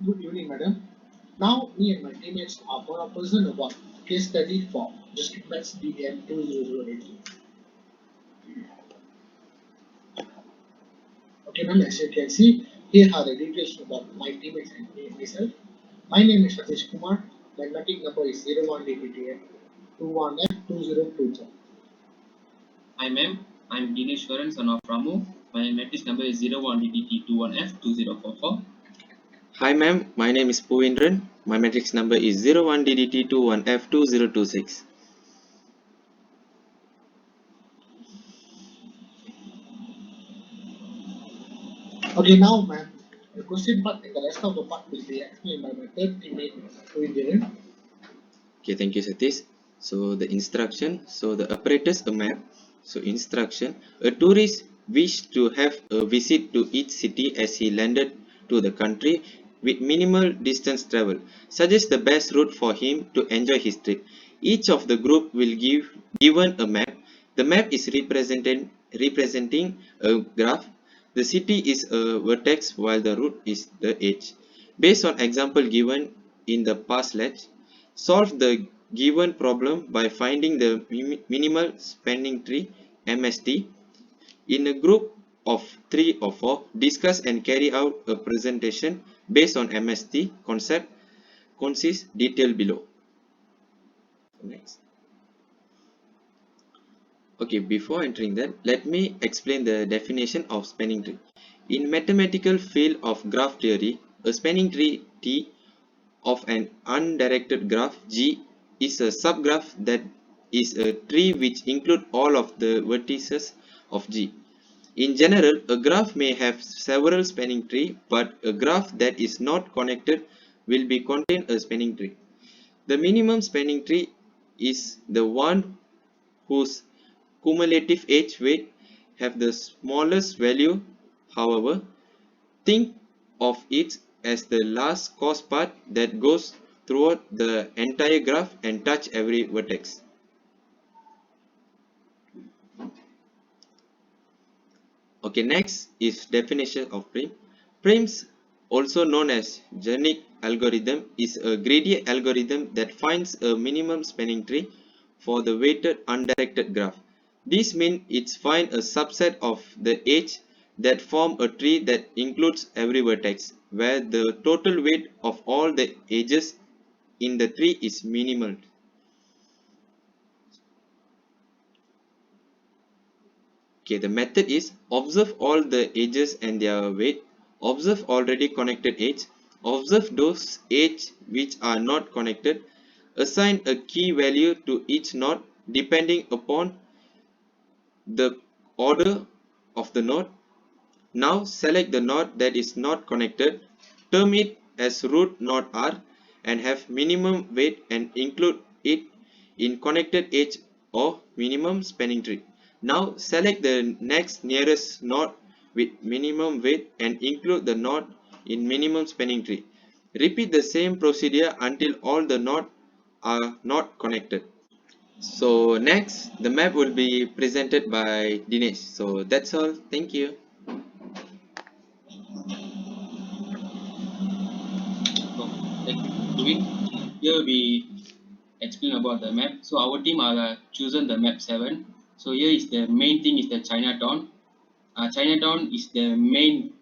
Good evening, madam. Now, me and my teammates are for a present about case study for Discrete DM 2008. Okay, ma'am, as you can see, here are the details about my teammates and myself. My name is Satish Kumar. My metric number is 01DPTF 21F2023. Hi ma'am, I'm Dineshwaran, son of Ramu. My matrix number is 01DDT21F2044. Hi ma'am, my name is Puvendran. My matrix number is 01DDT21F2026. Okay, now, ma'am, the question part and the rest of the part will be explained by my third teammate, Puvendran. Okay, thank you Satish. So the instruction, so the apparatus a map. So instruction, a tourist wished to have a visit to each city as he landed to the country with minimal distance travel. Suggest the best route for him to enjoy his trip. Each of the group will give given a map. The map is representing a graph. The city is a vertex while the route is the edge. Based on example given in the past lecture, solve the given problem by finding the minimal spanning tree (MST). In a group of 3 or 4, discuss and carry out a presentation based on MST concept consists detailed below. Next. Okay, before entering that, let me explain the definition of spanning tree. In mathematical field of graph theory, a spanning tree T of an undirected graph G is a subgraph that is a tree which includes all of the vertices of G. In general, a graph may have several spanning trees, but a graph that is not connected will be contain a spanning tree. The minimum spanning tree is the one whose cumulative edge weight have the smallest value. However, think of it as the last cost path that goes throughout the entire graph and touch every vertex. Okay, next is definition of prime. Primes, also known as Jernic algorithm, is a greedy algorithm that finds a minimum spanning tree for the weighted undirected graph. This means it finds a subset of the edge that form a tree that includes every vertex, where the total weight of all the edges in the tree is minimal. Okay, the method is observe all the edges and their weight, observe already connected edge, observe those edges which are not connected, assign a key value to each node depending upon the order of the node. Now select the node that is not connected, term it as root node R and have minimum weight and include it in connected edge or minimum spanning tree. Now select the next nearest node with minimum weight and include the node in minimum spanning tree. Repeat the same procedure until all the nodes are not connected. So next, the map will be presented by Dinesh. So that's all. Thank you. So, thank you, Puvin. Here we explain about the map. So our team are chosen the map 7. So here is the main thing is the Chinatown. Chinatown is the main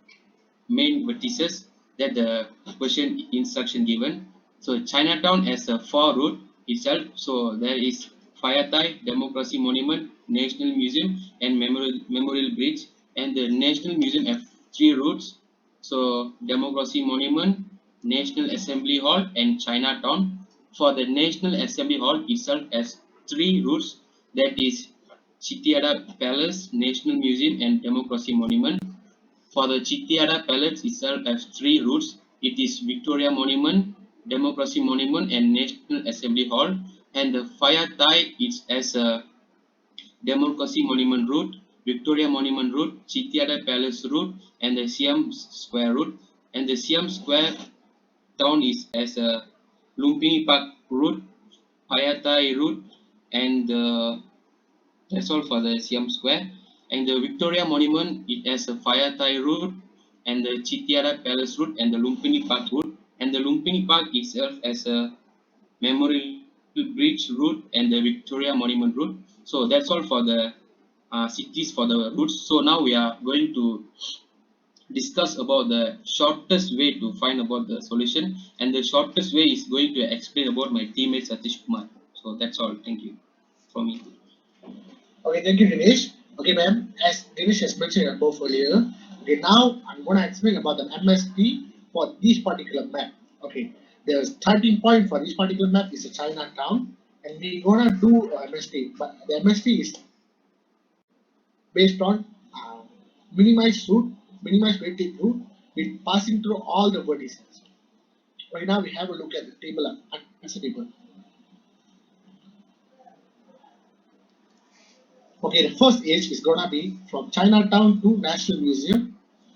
vertices that the question instruction given. So Chinatown has a 4 route itself. So there is Fayatai, Democracy Monument, National Museum, and Memorial Bridge. And the National Museum have 3 routes. So Democracy Monument, National Assembly Hall, and Chinatown. For the National Assembly Hall itself has 3 routes. That is Chitiada Palace, National Museum, and Democracy Monument. For the Chitiada Palace itself has 3 routes. It is Victoria Monument, Democracy Monument, and National Assembly Hall. And the Fire Thai is as a Democracy Monument route, Victoria Monument route, Chitiada Palace route, and the Siam Square route. And the Siam Square town is as a Lumpini Park route, Payatai route, and that's all for the Siam Square. And the Victoria Monument, it has a Fire Thai route, and the Chitiara Palace route, and the Lumpini Park route. and the Lumpini Park itself as a Memorial Bridge route and the Victoria Monument route. So that's all for the cities for the routes. So now we are going to discuss about the shortest way to find about the solution, and the shortest way is going to explain about my teammate Satish Kumar. So that's all. Thank you for me. Okay, thank you, Dinesh. Okay, ma'am, as Dinesh has mentioned above earlier, okay, now I'm going to explain about the MSP for this particular map. Okay, the starting point for this particular map is a Chinatown, and we're going to do MSP, but the MSP is based on uh, minimized route, minimized weighted route, with passing through all the vertices. Right now, we have a look at the table, answer table. Okay, the first edge is gonna be from Chinatown to National Museum.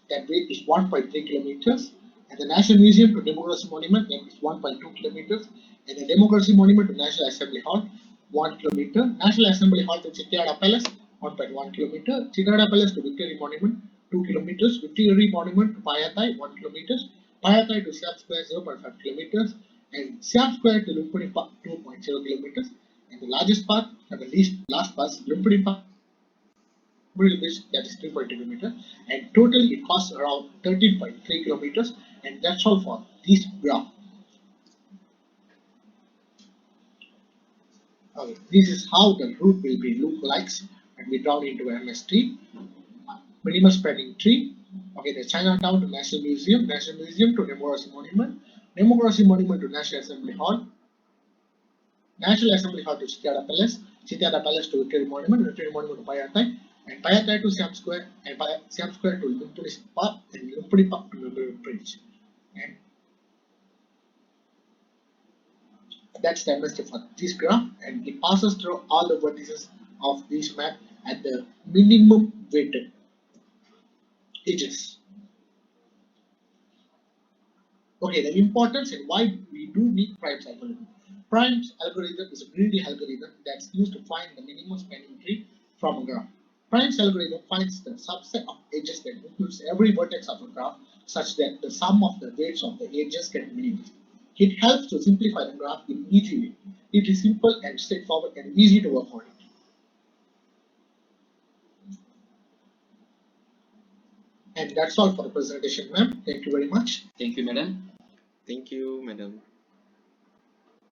That way is 1.3 kilometers. And the National Museum to Democracy Monument, that is 1.2 kilometers. And the Democracy Monument to National Assembly Hall, 1 kilometer. National Assembly Hall to Chittiada Palace, 1.1 kilometer. Chittiada Palace to Victory Monument, 2 kilometers. Victory Monument to Payathai, 1 kilometers. Payathai to Siam Square, 0.5 kilometers. And Siam Square to Lumpuni Park, 2.0 kilometers. And the largest part and the least last part, Lumpuni Park that is 3.2 kilometers, and total it costs around 13.3 kilometers, and that's all for this graph. Okay, this is how the route will be look like, and we draw into MST. Minimum spreading tree. Okay, the Chinatown to National Museum to Democracy Monument, Democracy Monument to National Assembly Hall, National Assembly Hall to Chittiada Palace to Victory Monument, Victory Monument to Payathai, and Payathai to Siam Square, and Siam Square to Lumpuni Park, and Lumpuni Park to Memorial Bridge. And that's the MST for this graph, and it passes through all the vertices of this map at the minimum weighted edges. Okay, the importance and why we do need Prime's algorithm. Prime's algorithm is a greedy algorithm that's used to find the minimum spanning tree from a graph. Prime's algorithm finds the subset of edges that includes every vertex of a graph such that the sum of the weights of the edges can be minimized. It helps to simplify the graph in easy way. It is simple and straightforward and easy to work on it. And that's all for the presentation, ma'am. Thank you very much. Thank you, madam. Thank you, madam.